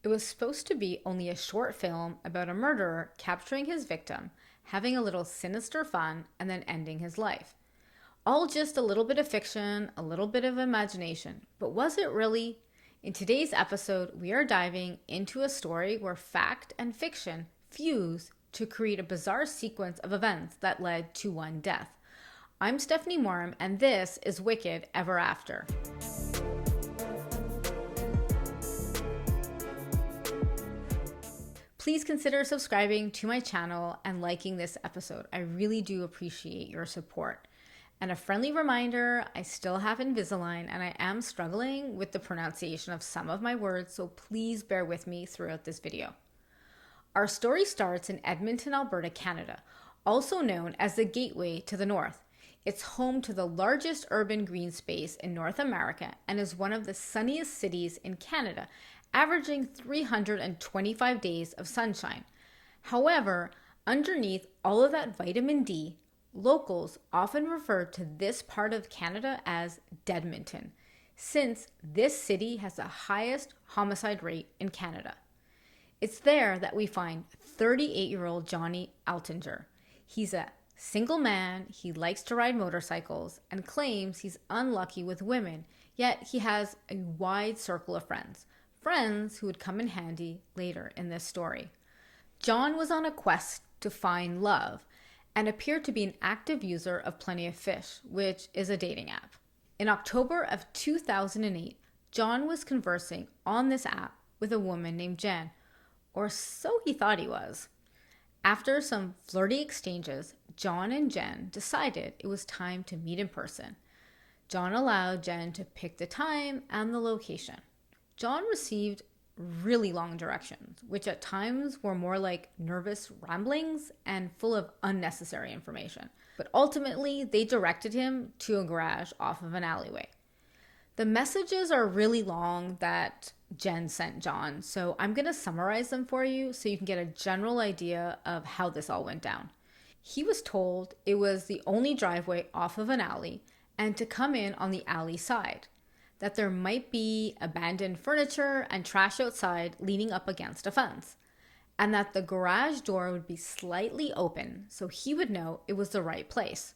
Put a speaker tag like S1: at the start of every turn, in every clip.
S1: It was supposed to be only a short film about a murderer capturing his victim, having a little sinister fun, and then ending his life. All just a little bit of fiction, a little bit of imagination. But was it really? In today's episode, we are diving into a story where fact and fiction fuse to create a bizarre sequence of events that led to one death. I'm Stephanie Morum, and this is Wicked Ever After. Please consider subscribing to my channel and liking this episode. I really do appreciate your support. And a friendly reminder, I still have Invisalign and I am struggling with the pronunciation of some of my words, so please bear with me throughout this video. Our story starts in Edmonton, Alberta, Canada, also known as the Gateway to the North. It's home to the largest urban green space in North America and is one of the sunniest cities in Canada, averaging 325 days of sunshine. However, underneath all of that vitamin D, locals often refer to this part of Canada as Deadmonton, since this city has the highest homicide rate in Canada. It's there that we find 38-year-old Johnny Altinger. He's a single man, he likes to ride motorcycles, and claims he's unlucky with women, yet he has a wide circle of friends who would come in handy later in this story. John was on a quest to find love, and appeared to be an active user of Plenty of Fish, which is a dating app. In October of 2008, John was conversing on this app with a woman named Jen, or so he thought he was. After some flirty exchanges, John and Jen decided it was time to meet in person. John allowed Jen to pick the time and the location. John received really long directions, which at times were more like nervous ramblings and full of unnecessary information. But ultimately, they directed him to a garage off of an alleyway. The messages are really long that Jen sent John, so I'm going to summarize them for you so you can get a general idea of how this all went down. He was told it was the only driveway off of an alley and to come in on the alley side, that there might be abandoned furniture and trash outside leaning up against a fence, and that the garage door would be slightly open so he would know it was the right place.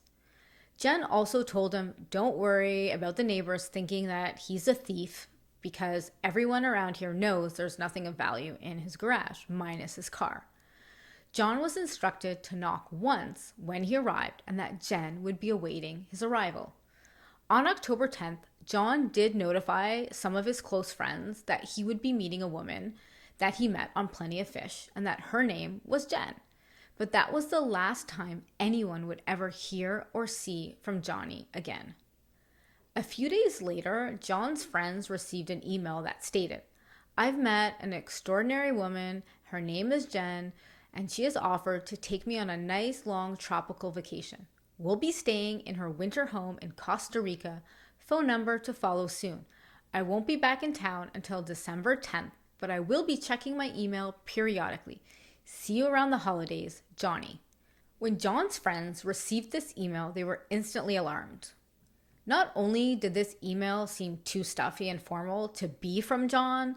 S1: Jen also told him, don't worry about the neighbors thinking that he's a thief, because everyone around here knows there's nothing of value in his garage, minus his car. John was instructed to knock once when he arrived, and that Jen would be awaiting his arrival. On October 10th, John did notify some of his close friends that he would be meeting a woman that he met on Plenty of Fish and that her name was Jen. But that was the last time anyone would ever hear or see from Johnny again. A few days later, John's friends received an email that stated, I've met an extraordinary woman, her name is Jen, and she has offered to take me on a nice long tropical vacation. We'll be staying in her winter home in Costa Rica. Phone number to follow soon. I won't be back in town until December 10th, but I will be checking my email periodically. See you around the holidays, Johnny. When John's friends received this email, they were instantly alarmed. Not only did this email seem too stuffy and formal to be from John,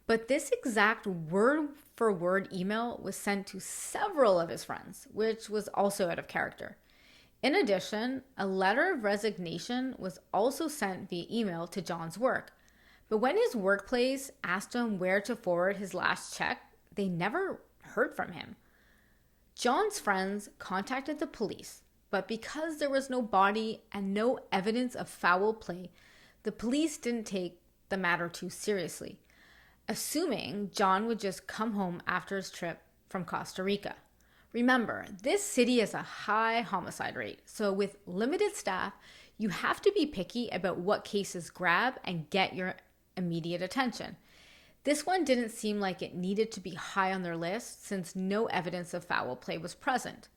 S1: but this exact word-for-word email was sent to several of his friends, which was also out of character. In addition, a letter of resignation was also sent via email to John's work. But when his workplace asked him where to forward his last check, they never heard from him. John's friends contacted the police, but because there was no body and no evidence of foul play, the police didn't take the matter too seriously, assuming John would just come home after his trip from Costa Rica. Remember, this city has a high homicide rate, so with limited staff, you have to be picky about what cases grab and get your immediate attention. This one didn't seem like it needed to be high on their list since no evidence of foul play was present.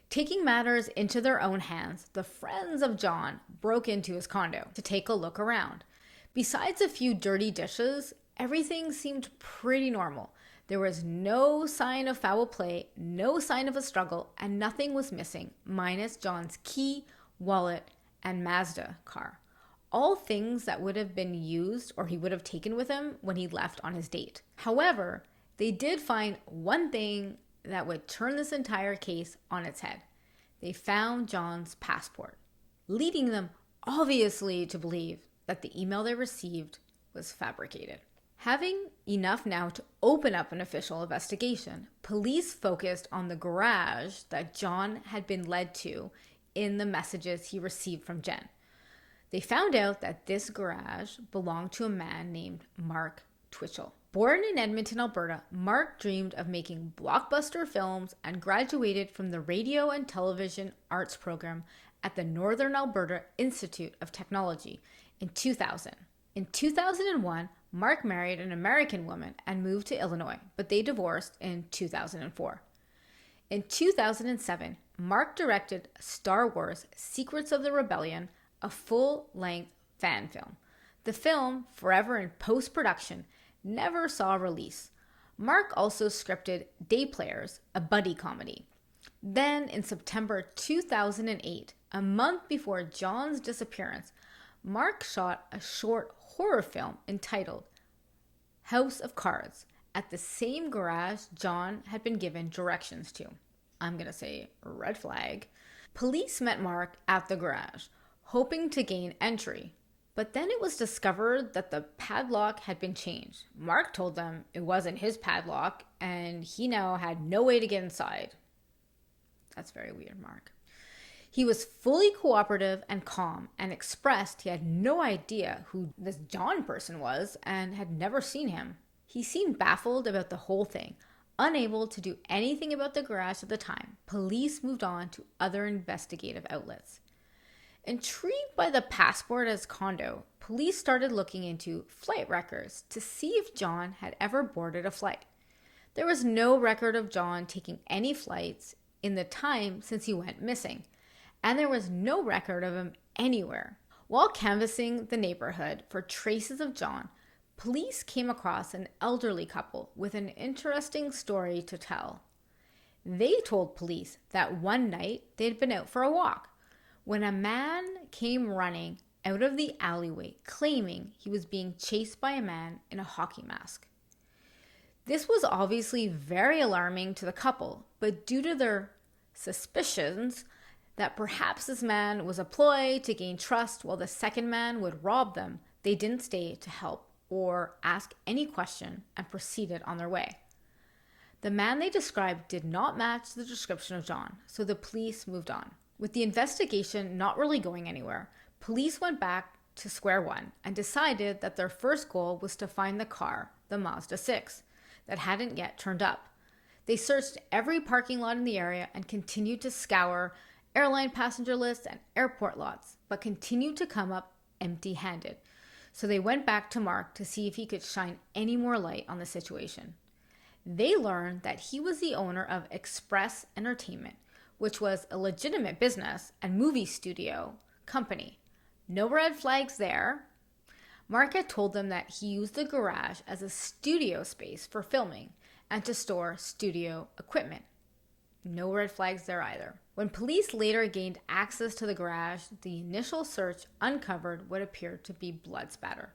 S1: Taking matters into their own hands, the friends of John broke into his condo to take a look around. Besides a few dirty dishes, everything seemed pretty normal. There was no sign of foul play, no sign of a struggle, and nothing was missing, minus John's key, wallet, and Mazda car. all things that would have been used or he would have taken with him when he left on his date. However, they did find one thing that would turn this entire case on its head. They found John's passport, leading them obviously to believe that the email they received was fabricated. Having enough now to open up an official investigation, police focused on the garage that John had been led to in the messages he received from Jen. They found out that this garage belonged to a man named Mark Twitchell. Born in Edmonton, Alberta, Mark dreamed of making blockbuster films and graduated from the Radio and Television Arts program at the Northern Alberta Institute of Technology in 2000. In 2001, Mark married an American woman and moved to Illinois, but they divorced in 2004. In 2007, Mark directed Star Wars: Secrets of the Rebellion, a full-length fan film. The film, forever in post-production, never saw release. Mark also scripted Day Players, a buddy comedy. Then, in September 2008, a month before John's disappearance, Mark shot a short horror film entitled House of Cards at the same garage John had been given directions to. I'm going to say red flag. Police met Mark at the garage, hoping to gain entry. But then it was discovered that the padlock had been changed. Mark told them it wasn't his padlock, and he now had no way to get inside. That's very weird, Mark. He was fully cooperative and calm and expressed he had no idea who this John person was and had never seen him. He seemed baffled about the whole thing. Unable to do anything about the garage at the time, police moved on to other investigative outlets. Intrigued by the passport as condo, police started looking into flight records to see if John had ever boarded a flight. There was no record of John taking any flights in the time since he went missing, and there was no record of him anywhere. While canvassing the neighborhood for traces of John, police came across an elderly couple with an interesting story to tell. They told police that one night they'd been out for a walk when a man came running out of the alleyway claiming he was being chased by a man in a hockey mask. This was obviously very alarming to the couple, but due to their suspicions that perhaps this man was a ploy to gain trust while the second man would rob them, they didn't stay to help or ask any question and proceeded on their way. The man they described did not match the description of John, so the police moved on. With the investigation not really going anywhere, police went back to square one and decided that their first goal was to find the car, the Mazda 6, that hadn't yet turned up. They searched every parking lot in the area and continued to scour airline passenger lists and airport lots, but continued to come up empty-handed. So they went back to Mark to see if he could shine any more light on the situation. They learned that he was the owner of Express Entertainment, which was a legitimate business and movie studio company. No red flags there. Mark had told them that he used the garage as a studio space for filming and to store studio equipment. No red flags there either. When police later gained access to the garage, the initial search uncovered what appeared to be blood spatter,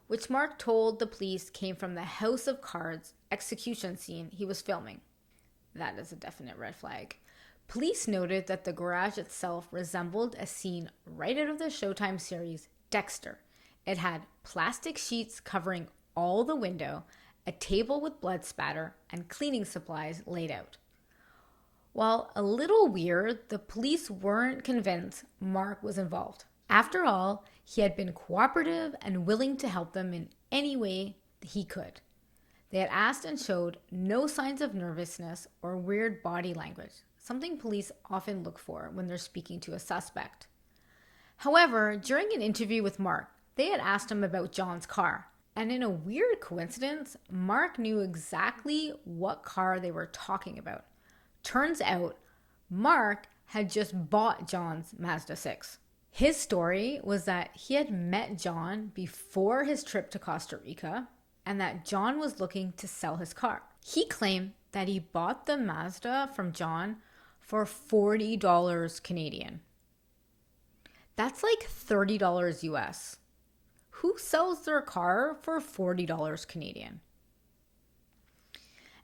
S1: which Mark told the police came from the House of Cards execution scene he was filming. That is a definite red flag. Police noted that the garage itself resembled a scene right out of the Showtime series Dexter. It had plastic sheets covering all the window, a table with blood spatter, and cleaning supplies laid out. While a little weird, the police weren't convinced Mark was involved. After all, he had been cooperative and willing to help them in any way he could. They had asked and showed no signs of nervousness or weird body language, something police often look for when they're speaking to a suspect. However, during an interview with Mark, they had asked him about John's car. And in a weird coincidence, Mark knew exactly what car they were talking about. Turns out, Mark had just bought John's Mazda 6. His story was that he had met John before his trip to Costa Rica and that John was looking to sell his car. He claimed that he bought the Mazda from John for $40 Canadian. That's like $30 US. Who sells their car for $40 Canadian?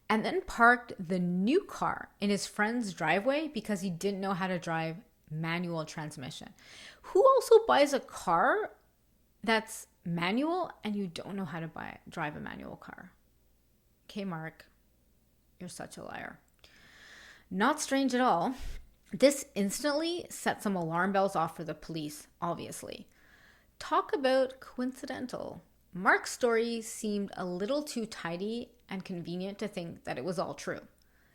S1: And then parked the new car in his friend's driveway because he didn't know how to drive manual transmission. Who also buys a car that's manual and you don't know how to drive a manual car? Okay, Mark, you're such a liar. Not strange at all. This instantly set some alarm bells off for the police, obviously. Talk about coincidental. Mark's story seemed a little too tidy and convenient to think that it was all true.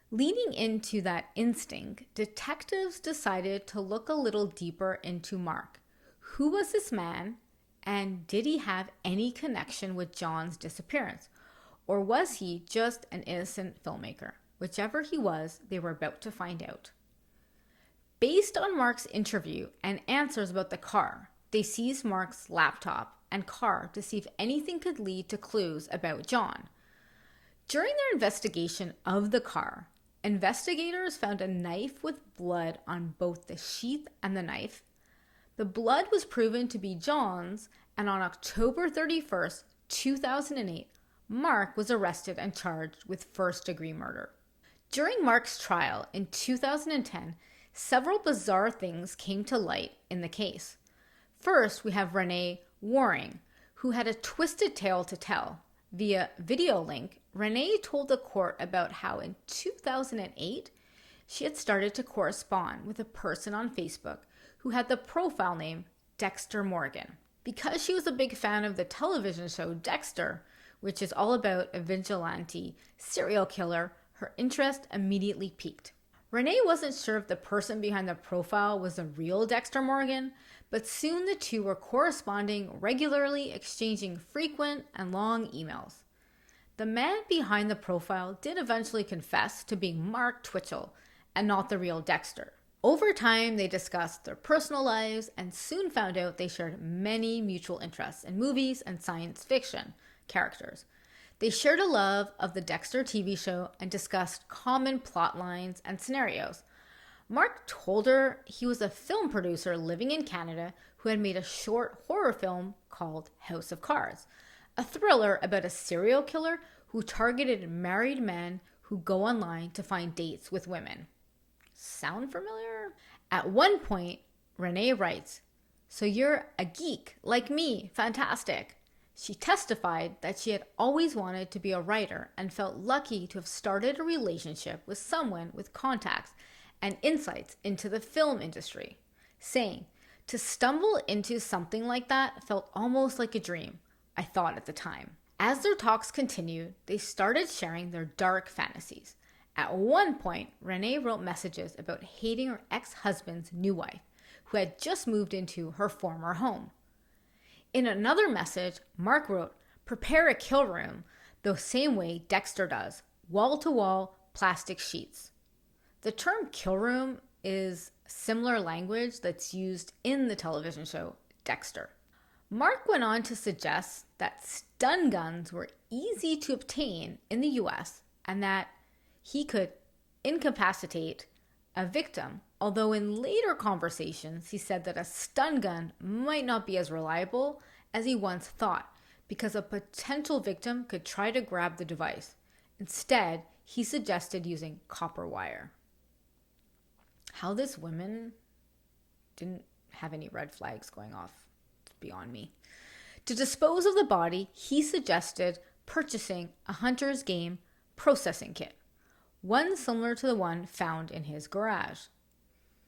S1: Leaning into that instinct, detectives decided to look a little deeper into Mark. Who was this man, and did he have any connection with John's disappearance? Or was he just an innocent filmmaker? Whichever he was, they were about to find out. Based on Mark's interview and answers about the car, they seized Mark's laptop and car to see if anything could lead to clues about John. During their investigation of the car, investigators found a knife with blood on both the sheath and the knife. The blood was proven to be John's, and on October 31st, 2008, Mark was arrested and charged with first-degree murder. During Mark's trial in 2010, several bizarre things came to light in the case. First, we have Renee Waring, who had a twisted tale to tell. Via video link, Renee told the court about how in 2008, she had started to correspond with a person on Facebook who had the profile name Dexter Morgan. Because she was a big fan of the television show Dexter, which is all about a vigilante serial killer, her interest immediately piqued. Renee wasn't sure if the person behind the profile was the real Dexter Morgan, but soon the two were corresponding regularly, exchanging frequent and long emails. The man behind the profile did eventually confess to being Mark Twitchell and not the real Dexter. Over time, they discussed their personal lives and soon found out they shared many mutual interests in movies and science fiction characters. They shared a love of the Dexter TV show and discussed common plot lines and scenarios. Mark told her he was a film producer living in Canada who had made a short horror film called House of Cards, a thriller about a serial killer who targeted married men who go online to find dates with women. Sound familiar? At one point, Renee writes, "So you're a geek like me, fantastic." She testified that she had always wanted to be a writer and felt lucky to have started a relationship with someone with contacts and insights into the film industry, saying, "To stumble into something like that felt almost like a dream, I thought at the time." As their talks continued, they started sharing their dark fantasies. At one point, Renee wrote messages about hating her ex-husband's new wife, who had just moved into her former home. In another message, Mark wrote, "Prepare a kill room the same way Dexter does, wall-to-wall plastic sheets." The term kill room is similar language that's used in the television show Dexter. Mark went on to suggest that stun guns were easy to obtain in the US and that he could incapacitate a victim, although in later conversations he said that a stun gun might not be as reliable as he once thought because a potential victim could try to grab the device. Instead, he suggested using copper wire. How this woman didn't have any red flags going off is beyond me. To dispose of the body, he suggested purchasing a hunter's game processing kit, one similar to the one found in his garage.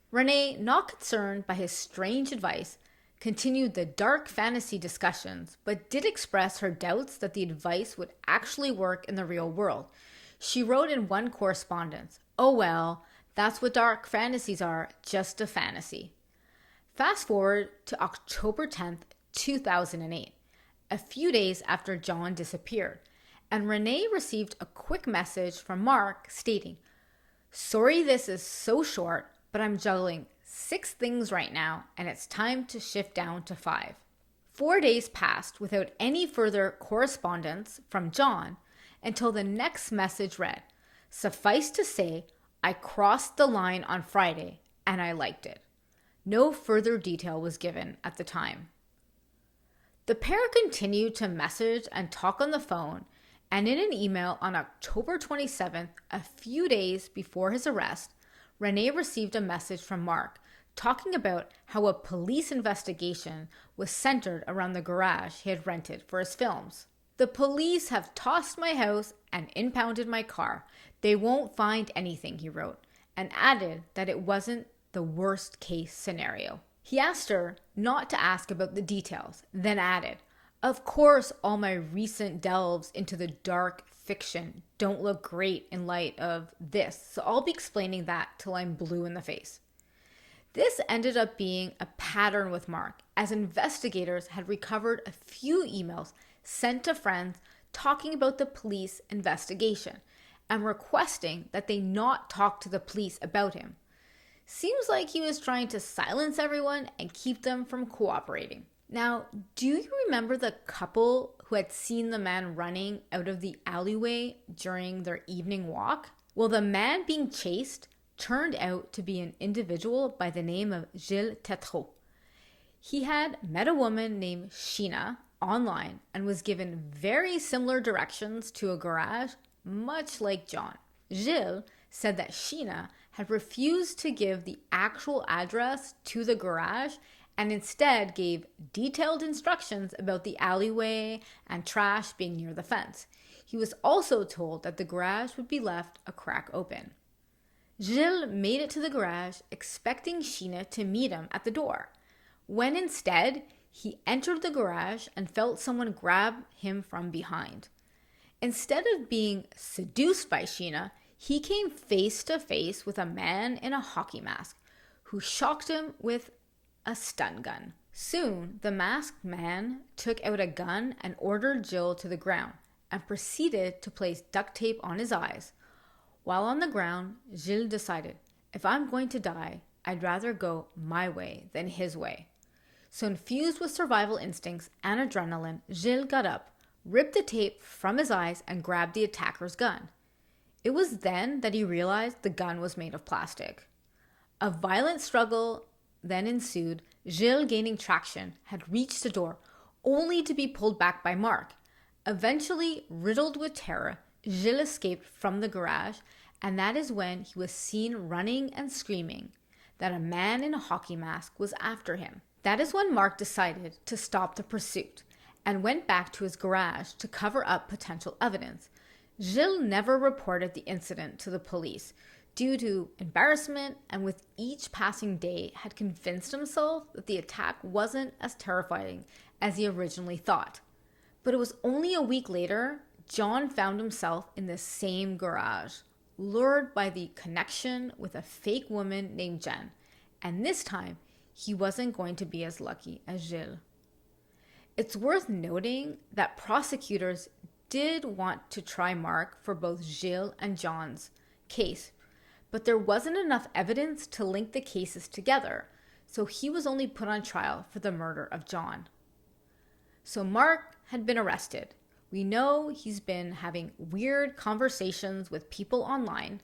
S1: Renee, not concerned by his strange advice, continued the dark fantasy discussions, but did express her doubts that the advice would actually work in the real world. She wrote in one correspondence, "Oh well, that's what dark fantasies are, just a fantasy." Fast forward to October 10th, 2008, a few days after John disappeared, and Renee received a quick message from Mark stating, "Sorry this is so short, but I'm juggling 6 things right now, and it's time to shift down to 5. 4 days passed without any further correspondence from John until the next message read, "Suffice to say, I crossed the line on Friday, and I liked it. No further detail was given at the time. The pair continued to message and talk on the phone, and in an email on October 27th, a few days before his arrest, Renee received a message from Mark talking about how a police investigation was centered around the garage he had rented for his films. The police have tossed my house and impounded my car. They won't find anything, he wrote, and added that it wasn't the worst case scenario. He asked her not to ask about the details, then added, "Of course, all my recent delves into the dark fiction don't look great in light of this, so I'll be explaining that till I'm blue in the face." This ended up being a pattern with Mark, as investigators had recovered a few emails sent to friends talking about the police investigation and requesting that they not talk to the police about him. Seems like he was trying to silence everyone and keep them from cooperating. Now, do you remember the couple who had seen the man running out of the alleyway during their evening walk? Well, the man being chased turned out to be an individual by the name of Gilles Tétrault. He had met a woman named Sheena online and was given very similar directions to a garage, much like John. Gilles said that Sheena had refused to give the actual address to the garage and instead gave detailed instructions about the alleyway and trash being near the fence. He was also told that the garage would be left a crack open. Gilles made it to the garage expecting Sheena to meet him at the door, when instead he entered the garage and felt someone grab him from behind. Instead of being seduced by Sheena, he came face to face with a man in a hockey mask who shocked him with a stun gun. Soon, the masked man took out a gun and ordered Jill to the ground and proceeded to place duct tape on his eyes. While on the ground, Gilles decided, if I'm going to die, I'd rather go my way than his way. So infused with survival instincts and adrenaline, Gilles got up, ripped the tape from his eyes, and grabbed the attacker's gun. It was then that he realized the gun was made of plastic. A violent struggle then ensued. Gilles, gaining traction, had reached the door, only to be pulled back by Mark. Eventually, riddled with terror, Gilles escaped from the garage, and that is when he was seen running and screaming that a man in a hockey mask was after him. That is when Mark decided to stop the pursuit and went back to his garage to cover up potential evidence. Gilles never reported the incident to the police due to embarrassment, and with each passing day had convinced himself that the attack wasn't as terrifying as he originally thought. But it was only a week later, John found himself in the same garage, lured by the connection with a fake woman named Jen, and this time he wasn't going to be as lucky as Gilles. It's worth noting that prosecutors did want to try Mark for both Gilles and John's case, but there wasn't enough evidence to link the cases together, so he was only put on trial for the murder of John. So Mark had been arrested. We know he's been having weird conversations with people online,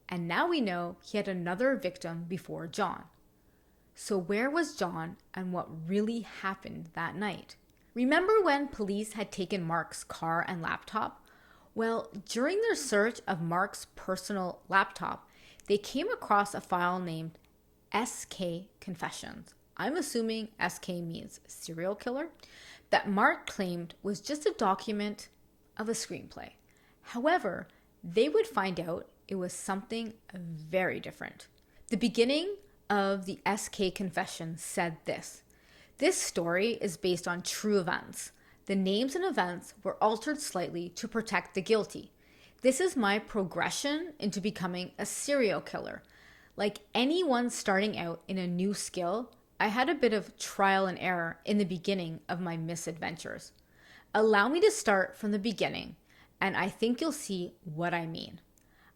S1: and now we know he had another victim before John. So where was John, and what really happened that night? Remember when police had taken Mark's car and laptop? Well, during their search of Mark's personal laptop, they came across a file named SK Confessions. I'm assuming SK means serial killer, that Mark claimed was just a document of a screenplay. However, they would find out it was something very different. The beginning of the SK Confessions said this: "This story is based on true events. The names and events were altered slightly to protect the guilty. This is my progression into becoming a serial killer. Like anyone starting out in a new skill, I had a bit of trial and error in the beginning of my misadventures. Allow me to start from the beginning, and I think you'll see what I mean.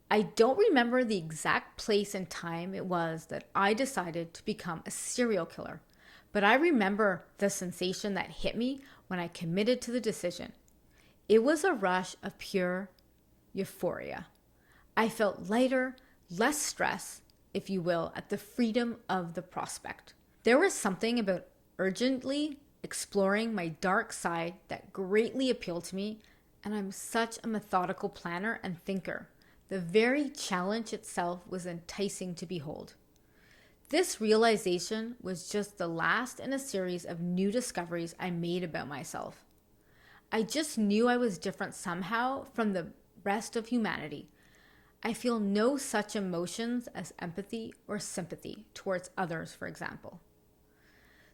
S1: I don't remember the exact place and time it was that I decided to become a serial killer, but I remember the sensation that hit me when I committed to the decision. It was a rush of pure euphoria. I felt lighter, less stress, if you will, at the freedom of the prospect. There was something about urgently exploring my dark side that greatly appealed to me, and I'm such a methodical planner and thinker. The very challenge itself was enticing to behold. This realization was just the last in a series of new discoveries I made about myself. I just knew I was different somehow from the rest of humanity. I feel no such emotions as empathy or sympathy towards others, for example.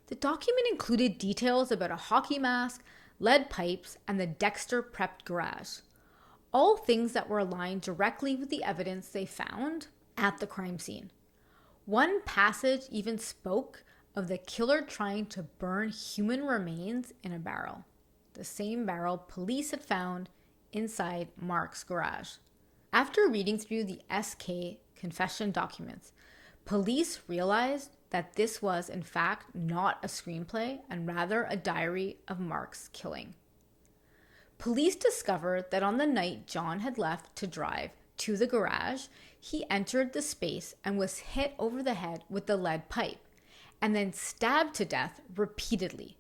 S1: The document included details about a hockey mask, lead pipes, and the Dexter prepped garage. All things that were aligned directly with the evidence they found at the crime scene. One passage even spoke of the killer trying to burn human remains in a barrel, the same barrel police had found inside Mark's garage. After reading through the SK confession documents, police realized that this was in fact not a screenplay and rather a diary of Mark's killing. Police discovered that on the night John had left to drive to the garage, he entered the space and was hit over the head with the lead pipe and then stabbed to death repeatedly.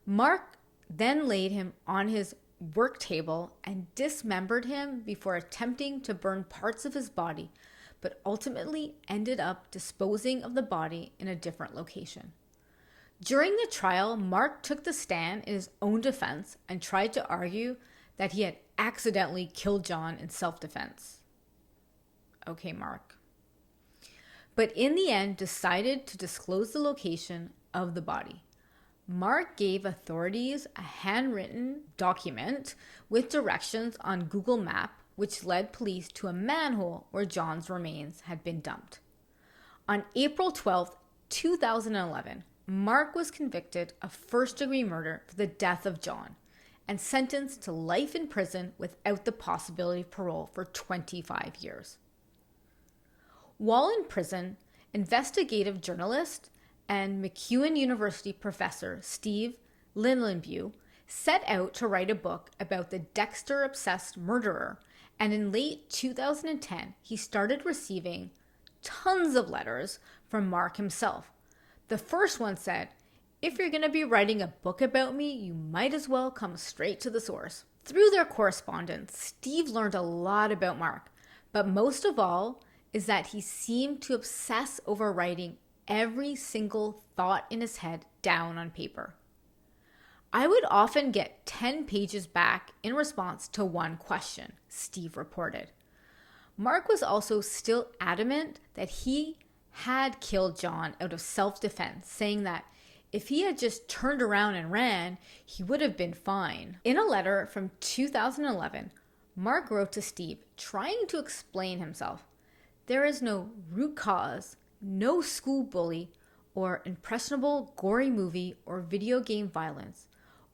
S1: Mark then laid him on his work table and dismembered him before attempting to burn parts of his body, but ultimately ended up disposing of the body in a different location. During the trial, Mark took the stand in his own defense and tried to argue that he had accidentally killed John in self-defense. Okay, Mark. But in the end, decided to disclose the location of the body. Mark gave authorities a handwritten document with directions on Google Map, which led police to a manhole where John's remains had been dumped. On April 12, 2011, Mark was convicted of first-degree murder for the death of John and sentenced to life in prison without the possibility of parole for 25 years. While in prison, investigative journalist and McEwen University professor Steve Lindenbew set out to write a book about the Dexter-obsessed murderer, and in late 2010, he started receiving tons of letters from Mark himself. The first one said, "If you're going to be writing a book about me, you might as well come straight to the source." Through their correspondence, Steve learned a lot about Mark, but most of all is that he seemed to obsess over writing every single thought in his head down on paper. "I would often get 10 pages back in response to one question," Steve reported. Mark was also still adamant that he had killed John out of self-defense, saying that if he had just turned around and ran, he would have been fine. In a letter from 2011, Mark wrote to Steve trying to explain himself. "There is no root cause, no school bully, or impressionable gory movie or video game violence,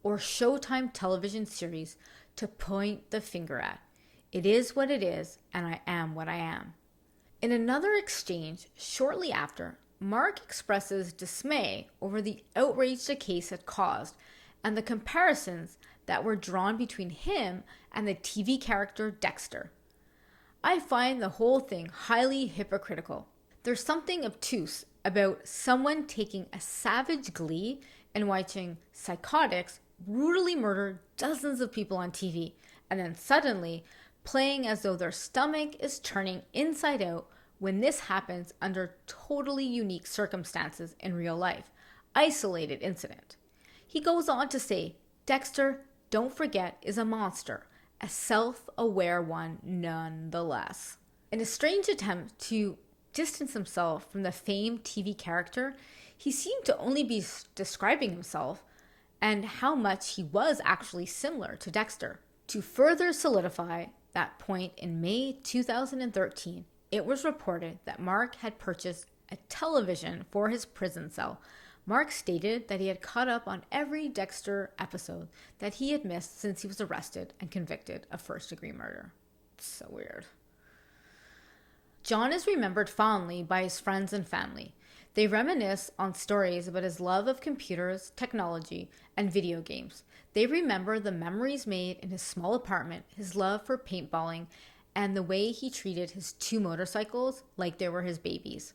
S1: or Showtime television series to point the finger at. It is what it is, and I am what I am." In another exchange shortly after, Mark expresses dismay over the outrage the case had caused and the comparisons that were drawn between him and the TV character Dexter. "I find the whole thing highly hypocritical. There's something obtuse about someone taking a savage glee in watching psychotics brutally murder dozens of people on TV and then suddenly playing as though their stomach is turning inside out when this happens under totally unique circumstances in real life. Isolated incident." He goes on to say, "Dexter, don't forget, is a monster, a self-aware one nonetheless." In a strange attempt to distance himself from the famed TV character, he seemed to only be describing himself and how much he was actually similar to Dexter. To further solidify that point, in May 2013, it was reported that Mark had purchased a television for his prison cell. Mark stated that he had caught up on every Dexter episode that he had missed since he was arrested and convicted of first-degree murder. It's so weird. John is remembered fondly by his friends and family. They reminisce on stories about his love of computers, technology, and video games. They remember the memories made in his small apartment, his love for paintballing, and the way he treated his 2 motorcycles like they were his babies.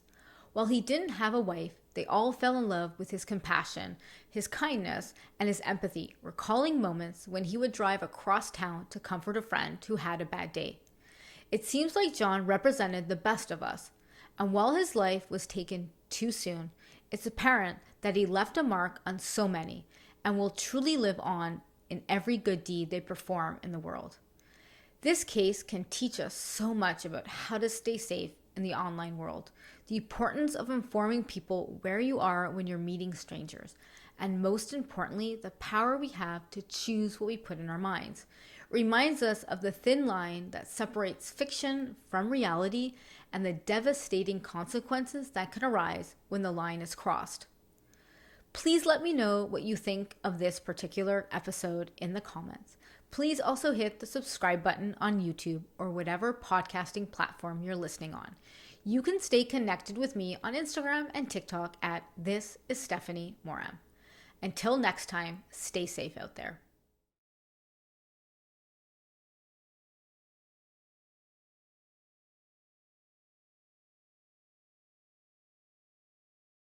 S1: While he didn't have a wife, they all fell in love with his compassion, his kindness, and his empathy, recalling moments when he would drive across town to comfort a friend who had a bad day. It seems like John represented the best of us, and while his life was taken too soon, it's apparent that he left a mark on so many and will truly live on in every good deed they perform in the world. This case can teach us so much about how to stay safe in the online world, the importance of informing people where you are when you're meeting strangers, and most importantly, the power we have to choose what we put in our minds. It reminds us of the thin line that separates fiction from reality and the devastating consequences that can arise when the line is crossed. Please let me know what you think of this particular episode in the comments. Please also hit the subscribe button on YouTube or whatever podcasting platform you're listening on. You can stay connected with me on Instagram and TikTok at This is Stephanie Moram. Until next time, stay safe out there.